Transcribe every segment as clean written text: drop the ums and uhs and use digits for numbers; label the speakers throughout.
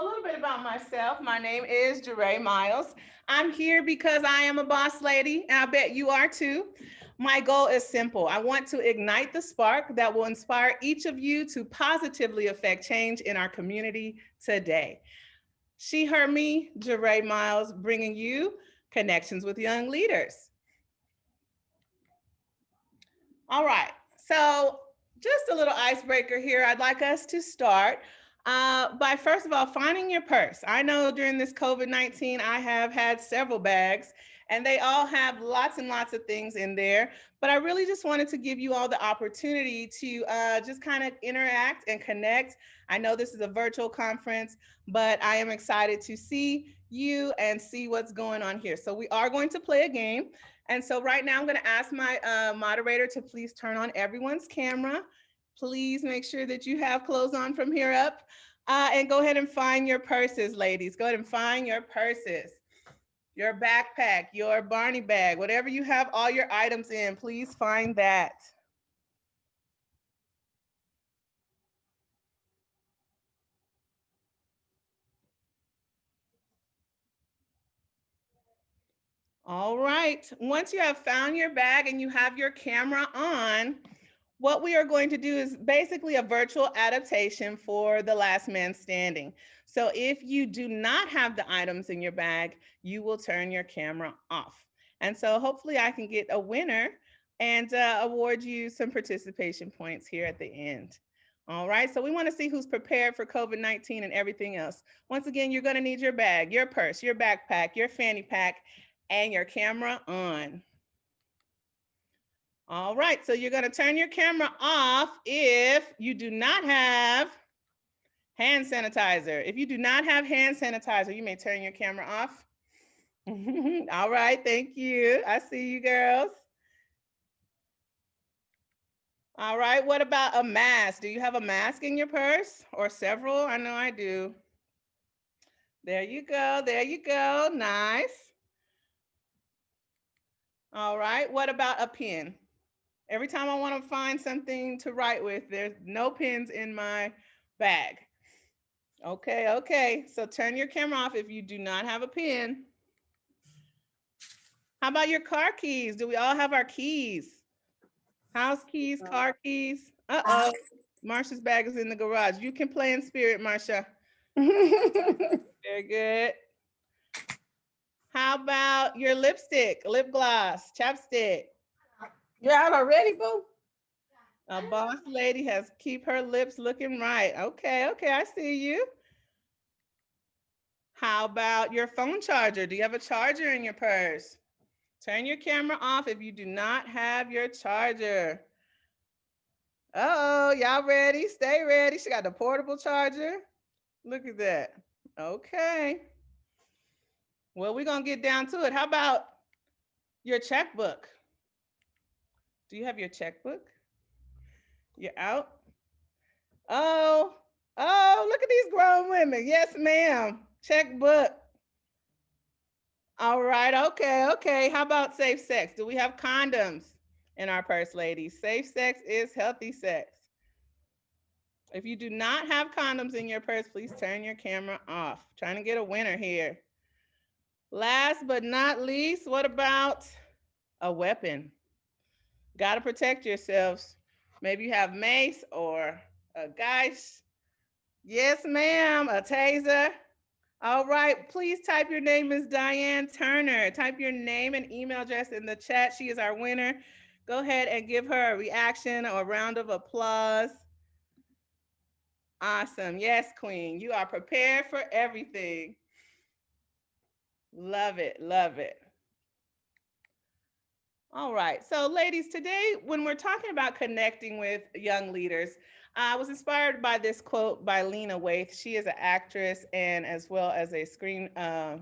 Speaker 1: a little bit about myself. My name is Jeray Miles. I'm here because I am a boss lady, and I bet you are too. My goal is simple. I want to ignite the spark that will inspire each of you to positively affect change in our community today. She, her, me, Jeray Miles, bringing you connections with young leaders. All right. So, just a little icebreaker here. I'd like us to start by first of all finding your purse. I know during this COVID-19, I have had several bags and they all have lots and lots of things in there. But I really just wanted to give you all the opportunity to just kind of interact and connect. I know this is a virtual conference, but I am excited to see you and see what's going on here. So, we are going to play a game. And so right now I'm going to ask my moderator to please turn on everyone's camera. Please make sure that you have clothes on from here up. And go ahead and find your purses, ladies. Go ahead and find your purses, your backpack, your Barney bag, whatever you have all your items in, please find that. All right. Once you have found your bag and you have your camera on, what we are going to do is basically a virtual adaptation for the last man standing. So if you do not have the items in your bag, you will turn your camera off. And so hopefully I can get a winner and award you some participation points here at the end. All right, so we want to see who's prepared for COVID-19 and everything else. Once again, you're going to need your bag, your purse, your backpack, your fanny pack, and your camera on. All right, so you're going to turn your camera off if you do not have hand sanitizer. If you do not have hand sanitizer, you may turn your camera off. All right, thank you. I see you girls. All right, what about a mask? Do you have a mask in your purse or several? I know I do. There you go, there you go, nice. All right, what about a pen? Every time I want to find something to write with, there's no pens in my bag. Okay, okay. So turn your camera off if you do not have a pen. How about your car keys? Do we all have our keys? House keys, car keys? Uh-oh. Marsha's bag is in the garage. You can play in spirit, Marsha. Very good. How about your lipstick, lip gloss, chapstick?
Speaker 2: You're out already, boo?
Speaker 1: A boss lady has keep her lips looking right. Okay, okay, I see you. How about your phone charger? Do you have a charger in your purse? Turn your camera off if you do not have your charger. Uh-oh, y'all ready? Stay ready. She got the portable charger. Look at that. Okay. Well, we're going to get down to it. How about your checkbook? Do you have your checkbook? You're out? Oh, oh, look at these grown women. Yes, ma'am. Checkbook. All right. Okay. Okay. How about safe sex? Do we have condoms in our purse, ladies? Safe sex is healthy sex. If you do not have condoms in your purse, please turn your camera off. Trying to get a winner here. Last but not least, what about a weapon? Got to protect yourselves. Maybe you have mace or a guys. Yes, ma'am. A taser. All right, please type your name, Ms. Diane Turner. Type your name and email address in the chat. She is our winner. Go ahead and give her a reaction or a round of applause. Awesome. Yes, Queen. You are prepared for everything. Love it. Love it. All right. So, ladies, today, when we're talking about connecting with young leaders, I was inspired by this quote by Lena Waithe. She is an actress and as well as a screen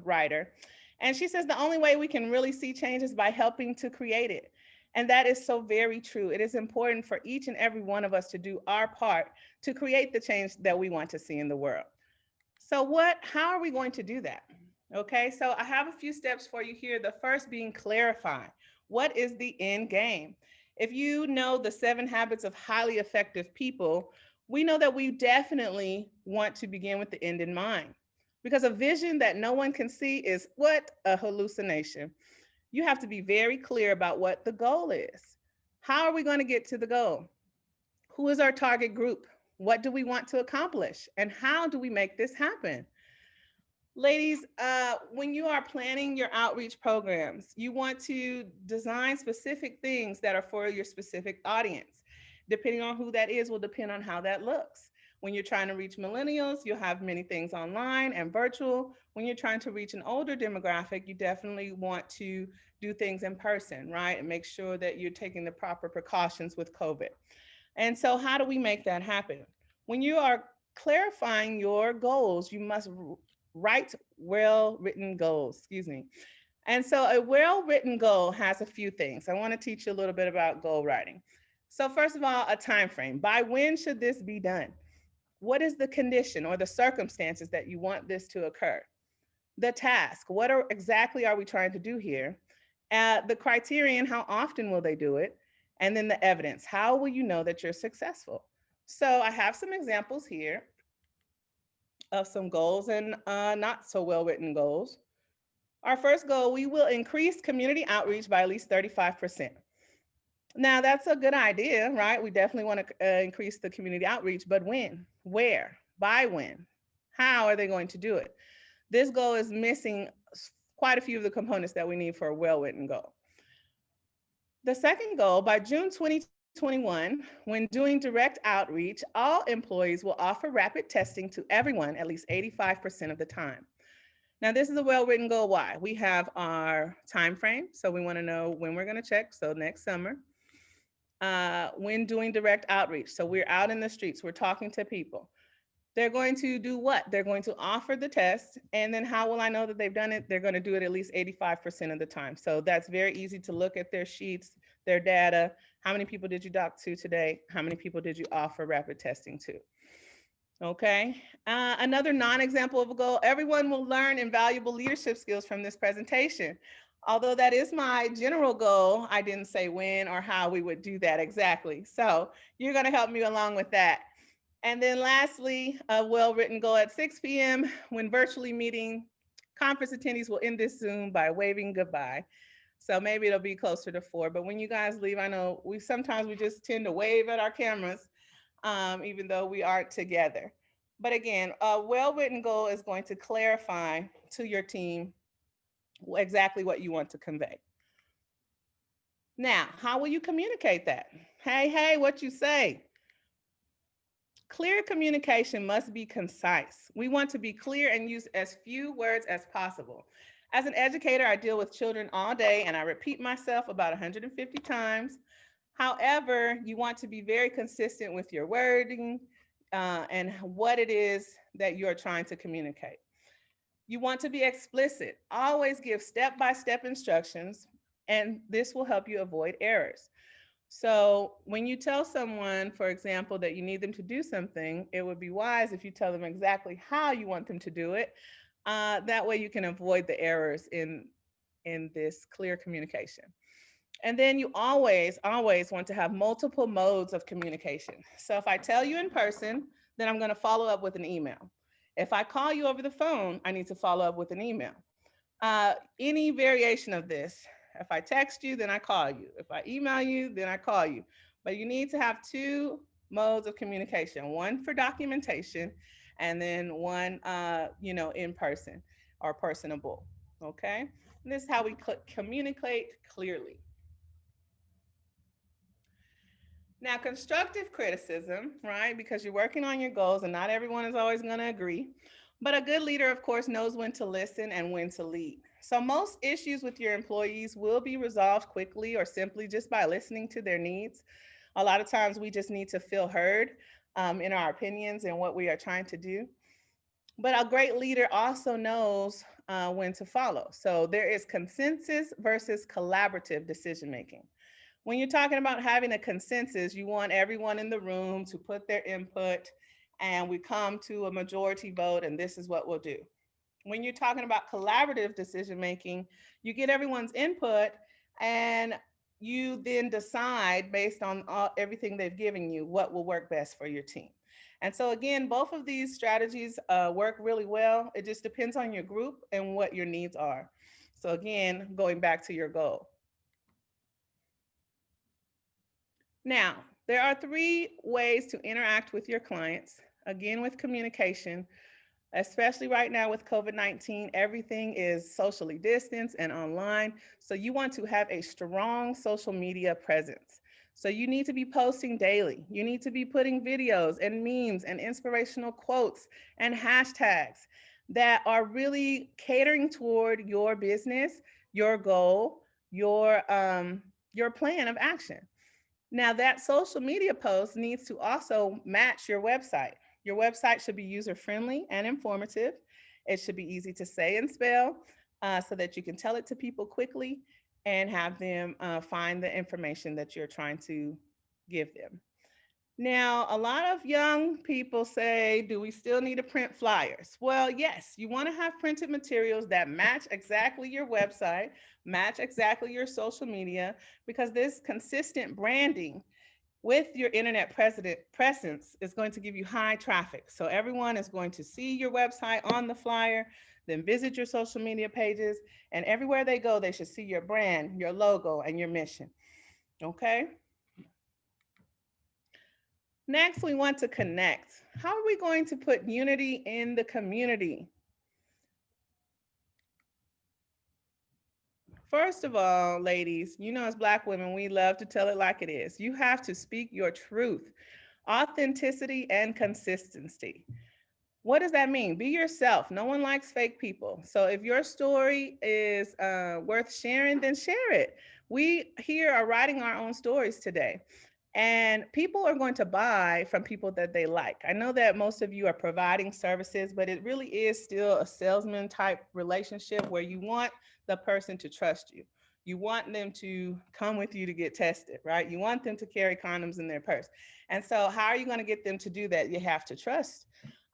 Speaker 1: writer. And she says the only way we can really see change is by helping to create it. And that is so very true. It is important for each and every one of us to do our part to create the change that we want to see in the world. So how are we going to do that? Okay, so I have a few steps for you here. The first being clarify. What is the end game? If you know the 7 habits of highly effective people, we know that we definitely want to begin with the end in mind. because a vision that no one can see is what? A hallucination. You have to be very clear about what the goal is. How are we going to get to the goal? Who is our target group? What do we want to accomplish? And how do we make this happen? Ladies, when you are planning your outreach programs, you want to design specific things that are for your specific audience. Depending on who that is, will depend on how that looks. When you're trying to reach millennials, you'll have many things online and virtual. When you're trying to reach an older demographic, you definitely want to do things in person, right? And make sure that you're taking the proper precautions with COVID. And so, how do we make that happen? When you are clarifying your goals, you must write well written goals. Excuse me. And so, a well written goal has a few things. I want to teach you a little bit about goal writing. So, first of all, a time frame. By when should this be done? What is the condition or the circumstances that you want this to occur? The task. Exactly are we trying to do here? The criterion. How often will they do it? And then the evidence. How will you know that you're successful? So I have some examples here of some goals and not so well written goals. Our first goal, we will increase community outreach by at least 35%. Now, that's a good idea, right? We definitely want to increase the community outreach, but when? Where? By when? How are they going to do it? This goal is missing quite a few of the components that we need for a well-written goal. The second goal, by June 2021, when doing direct outreach, all employees will offer rapid testing to everyone at least 85% of the time. Now, this is a well-written goal. Why? We have our time frame, so we want to know when we're going to check, so next summer. When doing direct outreach, so we're out in the streets, we're talking to people. They're going to do what? They're going to offer the test, and then how will I know that they've done it? They're going to do it at least 85% of the time. So that's very easy to look at their sheets, their data. How many people did you doc to today? How many people did you offer rapid testing to? Okay. Another non-example of a goal, everyone will learn invaluable leadership skills from this presentation. Although that is my general goal, I didn't say when or how we would do that exactly. So you're going to help me along with that. And then lastly, a well-written goal at 6 p.m. when virtually meeting conference attendees will end this Zoom by waving goodbye. So maybe it'll be closer to 4. But when you guys leave, I know we just tend to wave at our cameras, even though we aren't together. But again, a well-written goal is going to clarify to your team exactly what you want to convey. Now, how will you communicate that? Hey, what you say? Clear communication must be concise. We want to be clear and use as few words as possible. As an educator, I deal with children all day and I repeat myself about 150 times. However, you want to be very consistent with your wording and what it is that you're trying to communicate. You want to be explicit. Always give step-by-step instructions, and this will help you avoid errors. So when you tell someone, for example, that you need them to do something, it would be wise if you tell them exactly how you want them to do it. That way you can avoid the errors in this clear communication. And then you always want to have multiple modes of communication. So if I tell you in person, then I'm going to follow up with an email. If I call you over the phone, I need to follow up with an email. Any variation of this, if I text you, then I call you. If I email you, then I call you. But you need to have 2 modes of communication, one for documentation and then one, in person or personable, okay? And this is how we communicate clearly. Now, constructive criticism, right? Because you're working on your goals and not everyone is always going to agree. But a good leader, of course, knows when to listen and when to lead. So most issues with your employees will be resolved quickly or simply just by listening to their needs. A lot of times we just need to feel heard in our opinions and what we are trying to do. But a great leader also knows when to follow. So there is consensus versus collaborative decision making. When you're talking about having a consensus, you want everyone in the room to put their input and we come to a majority vote and this is what we'll do. When you're talking about collaborative decision making, you get everyone's input and you then decide based on everything they've given you what will work best for your team. And so again, both of these strategies work really well. It just depends on your group and what your needs are. So again, going back to your goal. Now, there are three ways to interact with your clients. Again, with communication, especially right now with COVID-19, everything is socially distanced and online. So you want to have a strong social media presence. So you need to be posting daily. You need to be putting videos and memes and inspirational quotes and hashtags that are really catering toward your business, your goal, your plan of action. Now, that social media post needs to also match your website. Your website should be user friendly and informative. It should be easy to say and spell so that you can tell it to people quickly and have them find the information that you're trying to give them. Now, a lot of young people say, do we still need to print flyers? Well, yes, you want to have printed materials that match exactly your website, match exactly your social media, because this consistent branding with your internet presence is going to give you high traffic. So everyone is going to see your website on the flyer, then visit your social media pages, and everywhere they go, they should see your brand, your logo, and your mission. Okay? Next, we want to connect. How are we going to put unity in the community? First of all, ladies, you know, as Black women, we love to tell it like it is. You have to speak your truth, authenticity, and consistency. What does that mean? Be yourself. No one likes fake people. So if your story is worth sharing, then share it. We here are writing our own stories today. And people are going to buy from people that they like. I know that most of you are providing services, but it really is still a salesman type relationship where you want the person to trust you. You want them to come with you to get tested, right? You want them to carry condoms in their purse. And so, how are you going to get them to do that? You have to trust.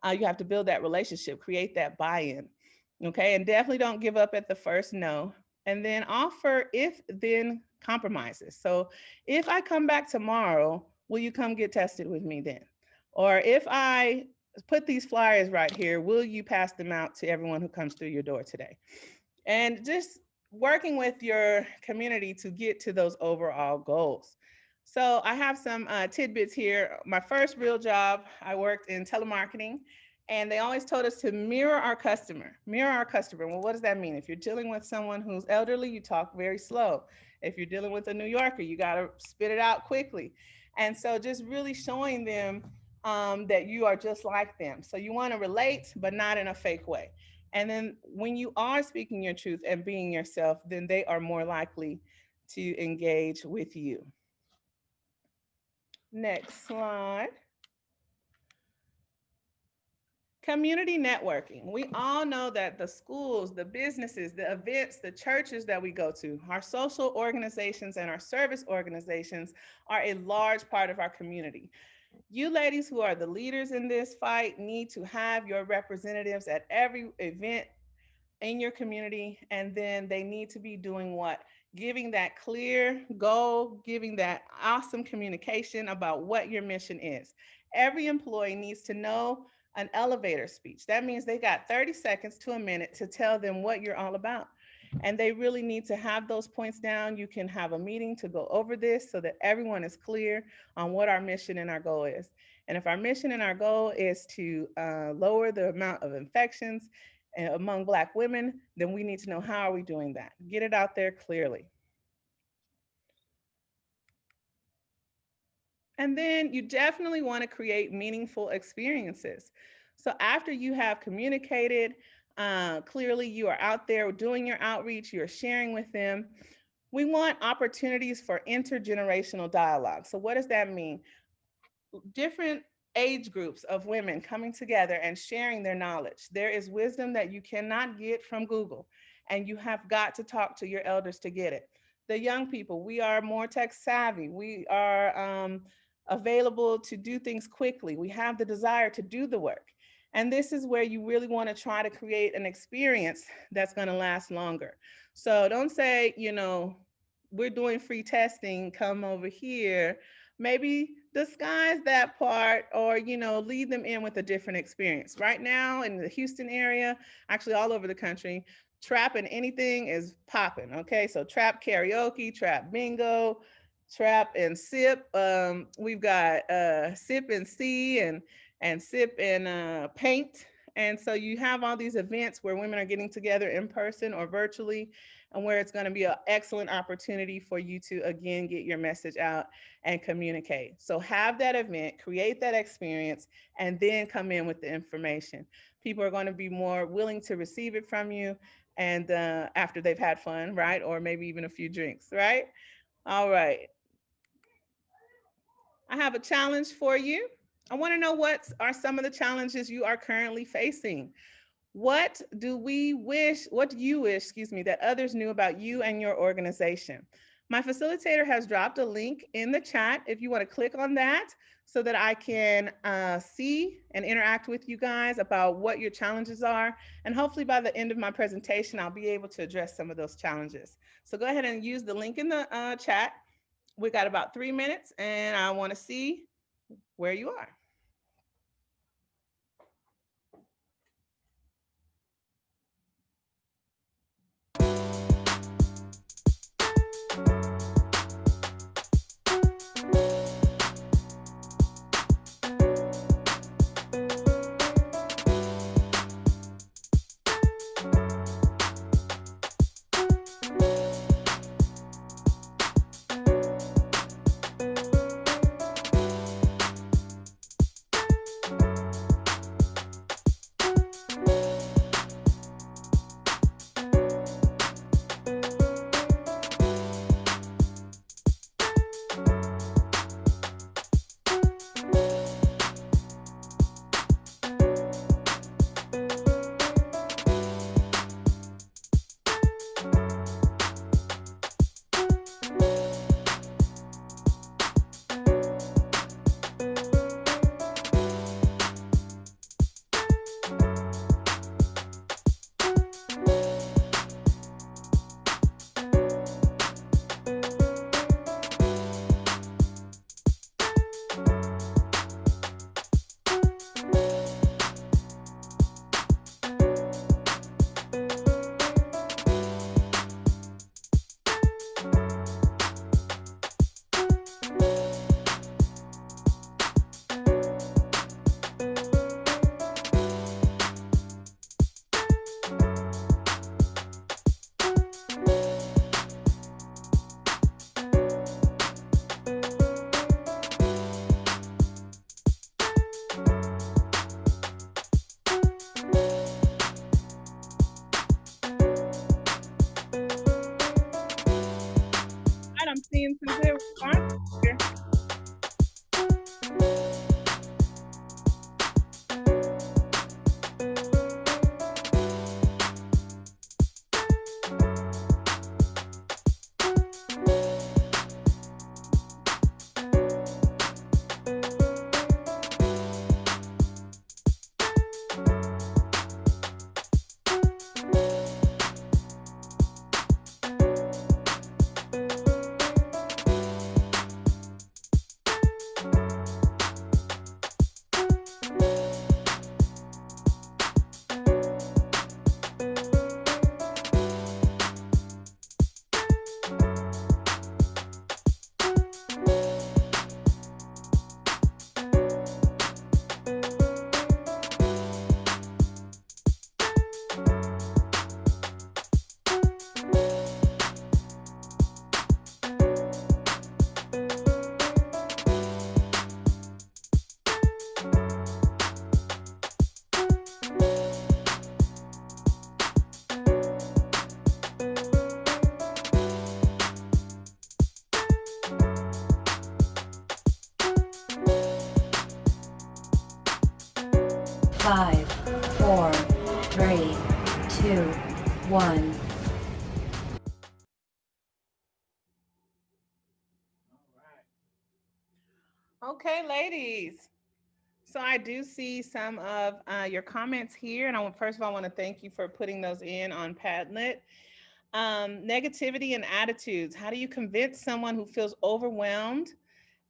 Speaker 1: You have to build that relationship, create that buy in. Okay. And definitely don't give up at the first no. And then offer if then compromises. So if I come back tomorrow, will you come get tested with me then? Or if I put these flyers right here, will you pass them out to everyone who comes through your door today? And just working with your community to get to those overall goals. So I have some tidbits here. My first real job, I worked in telemarketing, and they always told us to mirror our customer. Mirror our customer. Well, what does that mean? If you're dealing with someone who's elderly, you talk very slow. If you're dealing with a New Yorker, you got to spit it out quickly. And so just really showing them that you are just like them. So you want to relate, but not in a fake way. And then when you are speaking your truth and being yourself, then they are more likely to engage with you. Next slide. Community networking. We all know that the schools, the businesses, the events, the churches that we go to, our social organizations and our service organizations are a large part of our community. You ladies who are the leaders in this fight need to have your representatives at every event in your community, and then they need to be doing what? Giving that clear goal, giving that awesome communication about what your mission is. Every employee needs to know an elevator speech. That means they got 30 seconds to a minute to tell them what you're all about. And they really need to have those points down. You can have a meeting to go over this so that everyone is clear on what our mission and our goal is. And if our mission and our goal is to lower the amount of infections among Black women, then we need to know how are we doing that. Get it out there clearly. And then you definitely want to create meaningful experiences. So after you have communicated clearly, you are out there doing your outreach, you're sharing with them. We want opportunities for intergenerational dialogue. So what does that mean? Different age groups of women coming together and sharing their knowledge. There is wisdom that you cannot get from Google, and you have got to talk to your elders to get it. The young people, we are more tech savvy. We are available to do things quickly. We have the desire to do the work. And this is where you really want to try to create an experience that's going to last longer. So don't say, you know, we're doing free testing, come over here. Maybe disguise that part, or lead them in with a different experience. Right now in the Houston area, actually all over the country, trap and anything is popping. Okay, so trap karaoke, trap bingo, trap and sip. We've got sip and see, and sip and paint. And so you have all these events where women are getting together in person or virtually, and where it's going to be an excellent opportunity for you to again get your message out and communicate. So have that event, create that experience, and then come in with the information. People are going to be more willing to receive it from you, and after they've had fun, right? Or maybe even a few drinks, right? All right. I have a challenge for you. I want to know what are some of the challenges you are currently facing. What do you wish, excuse me, that others knew about you and your organization? My facilitator has dropped a link in the chat if you want to click on that so that I can see and interact with you guys about what your challenges are. And hopefully by the end of my presentation, I'll be able to address some of those challenges. So go ahead and use the link in the chat. We got about 3 minutes and I want to see where you are. Right, I'm seeing some good responses here.
Speaker 3: Five, four, three, two, one.
Speaker 1: Okay, ladies. So I do see some of your comments here, and first of all, I want to thank you for putting those in on Padlet. Negativity and attitudes. How do you convince someone who feels overwhelmed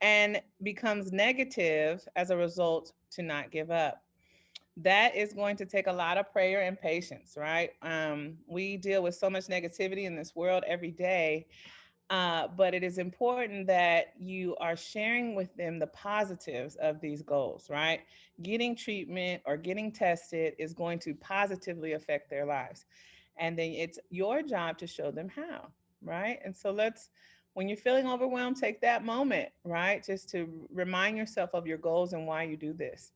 Speaker 1: and becomes negative as a result to not give up. That is going to take a lot of prayer and patience, right? We deal with so much negativity in this world every day, but it is important that you are sharing with them the positives of these goals, right? Getting treatment or getting tested is going to positively affect their lives. And then it's your job to show them how, right? And so when you're feeling overwhelmed, take that moment, right? Just to remind yourself of your goals and why you do this.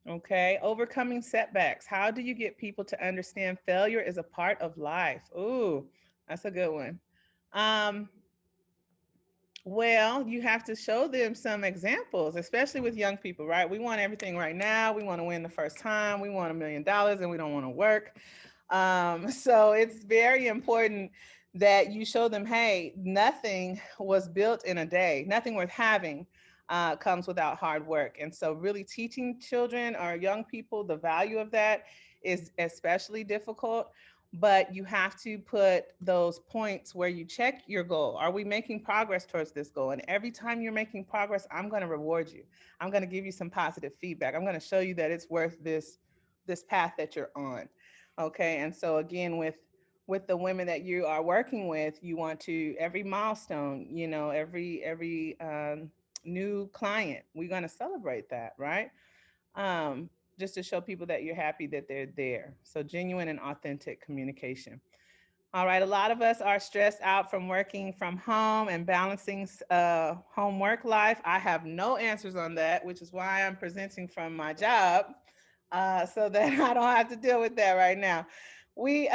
Speaker 1: Okay, overcoming setbacks. How do you get people to understand failure is a part of life? Ooh, that's a good one. Um, well, you have to show them some examples, especially with young people, right? We want everything right now. We want to win the first time. We want $1 million and we don't want to work. So it's very important that you show them, hey, nothing was built in a day, nothing worth having comes without hard work. And so, really teaching children or young people the value of that is especially difficult, but you have to put those points where you check your goal. Are we making progress towards this goal? And every time you're making progress, I'm going to reward you. I'm going to give you some positive feedback. I'm going to show you that it's worth this path that you're on. Okay? And so again, with the women that you are working with, you want to every milestone, every new client, we're going to celebrate that, right? um, just to show people that you're happy that they're there. So genuine and authentic communication. All right, a lot of us are stressed out from working from home and balancing home work life. I have no answers on that, which is why I'm presenting from my job, so that I don't have to deal with that right now. We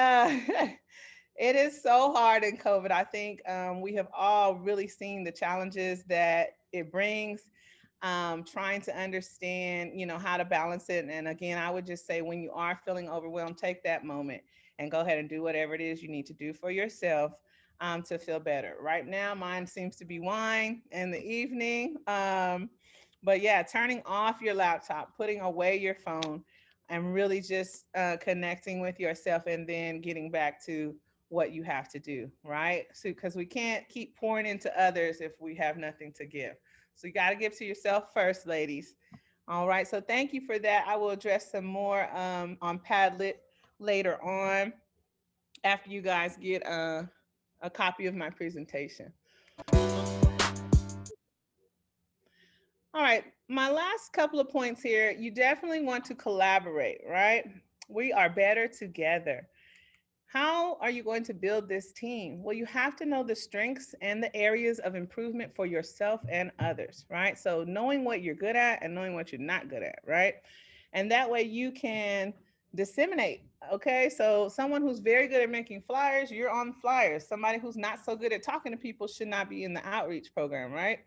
Speaker 1: It is so hard in COVID. I think we have all really seen the challenges that it brings. Trying to understand, how to balance it. And again, I would just say when you are feeling overwhelmed, take that moment and go ahead and do whatever it is you need to do for yourself to feel better. Right now, mine seems to be wine in the evening. But yeah, turning off your laptop, putting away your phone, and really just connecting with yourself and then getting back to what you have to do, right? So, because we can't keep pouring into others if we have nothing to give. So, you got to give to yourself first, ladies. All right. So, thank you for that. I will address some more on Padlet later on after you guys get a copy of my presentation. All right. My last couple of points here, you definitely want to collaborate, right? We are better together. How are you going to build this team? Well, you have to know the strengths and the areas of improvement for yourself and others, right? So, knowing what you're good at and knowing what you're not good at, right? And that way you can disseminate. Okay. So, someone who's very good at making flyers, you're on flyers. Somebody who's not so good at talking to people should not be in the outreach program, right?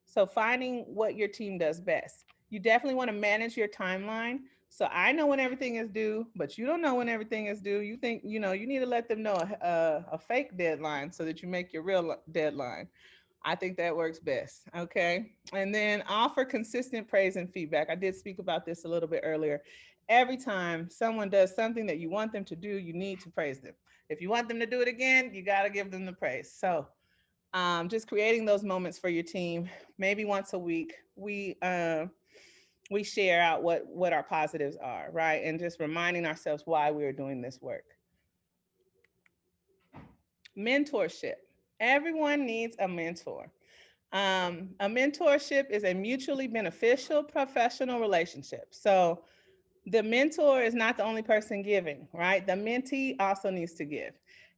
Speaker 1: So, finding what your team does best. You definitely want to manage your timeline. So I know when everything is due, but you don't know when everything is due. You think, you need to let them know a fake deadline so that you make your real deadline. I think that works best. Okay. And then offer consistent praise and feedback. I did speak about this a little bit earlier. Every time someone does something that you want them to do, you need to praise them. If you want them to do it again, you got to give them the praise. So just creating those moments for your team, maybe once a week. We share out what our positives are, right? And just reminding ourselves why we are doing this work. Mentorship. Everyone needs a mentor. A mentorship is a mutually beneficial professional relationship. So the mentor is not the only person giving, right? The mentee also needs to give.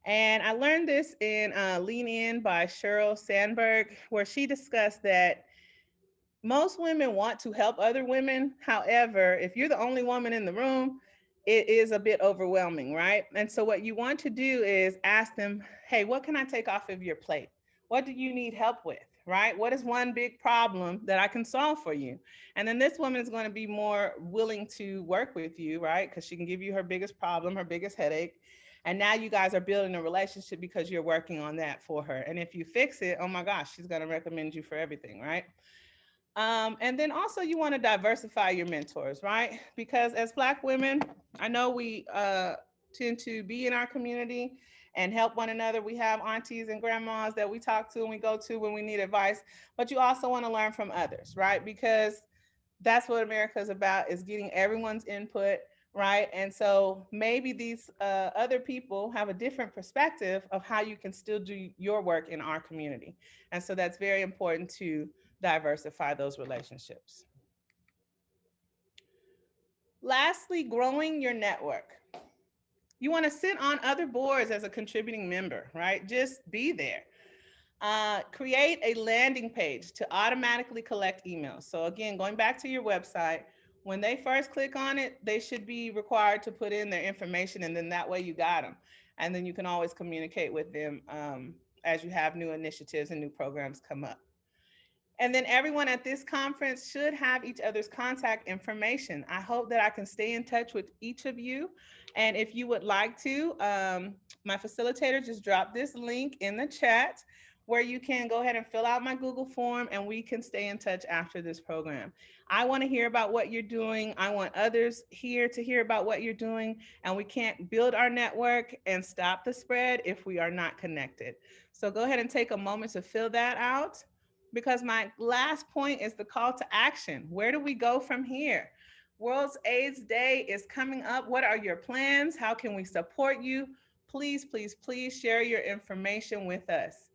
Speaker 1: And I learned this in Lean In by Sheryl Sandberg, where she discussed that most women want to help other women. However, if you're the only woman in the room, it is a bit overwhelming, right? And so, what you want to do is ask them, hey, what can I take off of your plate? What do you need help with, right? What is one big problem that I can solve for you? And then this woman is going to be more willing to work with you, right? Because she can give you her biggest problem, her biggest headache. And now you guys are building a relationship because you're working on that for her. And if you fix it, oh my gosh, she's going to recommend you for everything, right? And then also you want to diversify your mentors, right? Because as Black women, I know we tend to be in our community and help one another. We have aunties and grandmas that we talk to and we go to when we need advice, but you also want to learn from others, right? Because that's what America is about, is getting everyone's input, right? And so maybe these other people have a different perspective of how you can still do your work in our community. And so that's very important to diversify those relationships. Lastly, growing your network. You want to sit on other boards as a contributing member, right? Just be there. Create a landing page to automatically collect emails. So again, going back to your website, when they first click on it, they should be required to put in their information, and then that way you got them. And then you can always communicate with them as you have new initiatives and new programs come up. And then everyone at this conference should have each other's contact information. I hope that I can stay in touch with each of you. And if you would like to, my facilitator just dropped this link in the chat where you can go ahead and fill out my Google form and we can stay in touch after this program. I want to hear about what you're doing. I want others here to hear about what you're doing. And we can't build our network and stop the spread if we are not connected. So go ahead and take a moment to fill that out, because my last point is the call to action. Where do we go from here? World AIDS Day is coming up. What are your plans? How can we support you? Please, please, please share your information with us.